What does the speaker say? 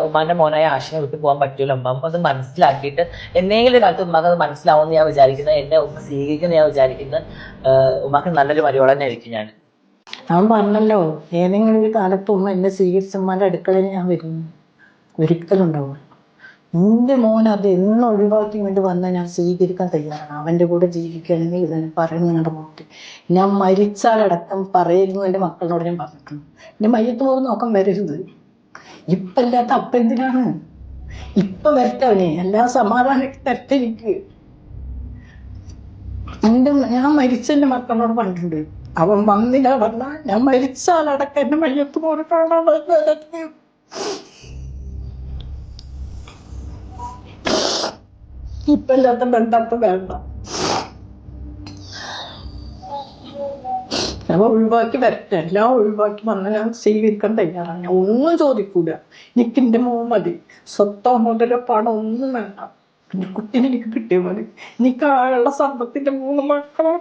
ഉമ്മാന്റെ മോനായ ആഷിനെ വിട്ടു പോകാൻ പറ്റൂല. ഉമ്മ അത് മനസ്സിലാക്കിയിട്ട് എന്തെങ്കിലും ഒരു കാലത്ത് ഉമ്മക്ക് അത് മനസ്സിലാവുമെന്ന് ഞാൻ വിചാരിക്കുന്നത്. എന്നെ ഉമ്മ സ്വീകരിക്കുന്ന ഞാൻ വിചാരിക്കുന്നത് ഉമ്മക്ക് നല്ലൊരു മരുവോളം തന്നെ ആയിരിക്കും ഞാൻ. ഞാൻ പറഞ്ഞല്ലോ, ഏതെങ്കിലും ഒരു കാലത്ത് ഉമ്മ എന്നെ സ്വീകരിച്ച ഉമ്മാന്റെ അടുക്കളയിൽ ഞാൻ വരുന്നു. ഒരിക്കലും ഉണ്ടാവും. എൻ്റെ മോൻ അത് എന്ന് ഒഴിവാക്കി വേണ്ടി വന്നാൽ ഞാൻ സ്വീകരിക്കാൻ തയ്യാറാണ്. അവൻ്റെ കൂടെ ജീവിക്കുകയാണെങ്കിൽ ഇത് പറയുന്നു നിങ്ങളുടെ മോക്ക്. ഞാൻ മരിച്ചാലടക്കം പറയുന്നു എൻ്റെ മക്കളോട് ഞാൻ പറഞ്ഞിട്ടുണ്ട്. എൻ്റെ മയ്യത്ത് പോലും നോക്കാൻ വരരുത്. ഇപ്പം ഇല്ലാത്ത അപ്പം എന്തിനാണ്? ഇപ്പം വരട്ടവനെ എല്ലാം സമാധാനമാക്കി തരട്ടെ എനിക്ക്. ഞാൻ മരിച്ച എൻ്റെ മക്കളോട് പറഞ്ഞിട്ടുണ്ട്. അവൻ വന്നില്ല പറഞ്ഞാൽ ഞാൻ മരിച്ചാലടക്കം എൻ്റെ മയ്യത്ത് പോലും കാണാൻ വരട്ടെ. ഇപ്പം ഇല്ലാത്ത ബന്ധം വേണ്ട. ഞാൻ ഒഴിവാക്കി വരട്ടെ, എല്ലാം ഒഴിവാക്കി വന്നാൽ ഞാൻ സ്വീകരിക്കാൻ തയ്യാറാണ്. ഞാൻ ഒന്നും ചോദിക്കൂല. എനിക്ക് എൻ്റെ മോൻ മതി. സ്വത്തോ മുതലോ പണം ഒന്നും വേണ്ട. എൻ്റെ കുട്ടീനെ എനിക്ക് കിട്ടിയാൽ മതി. എനിക്കായുള്ള സമ്പത്തിന്റെ 3 മക്കളോ.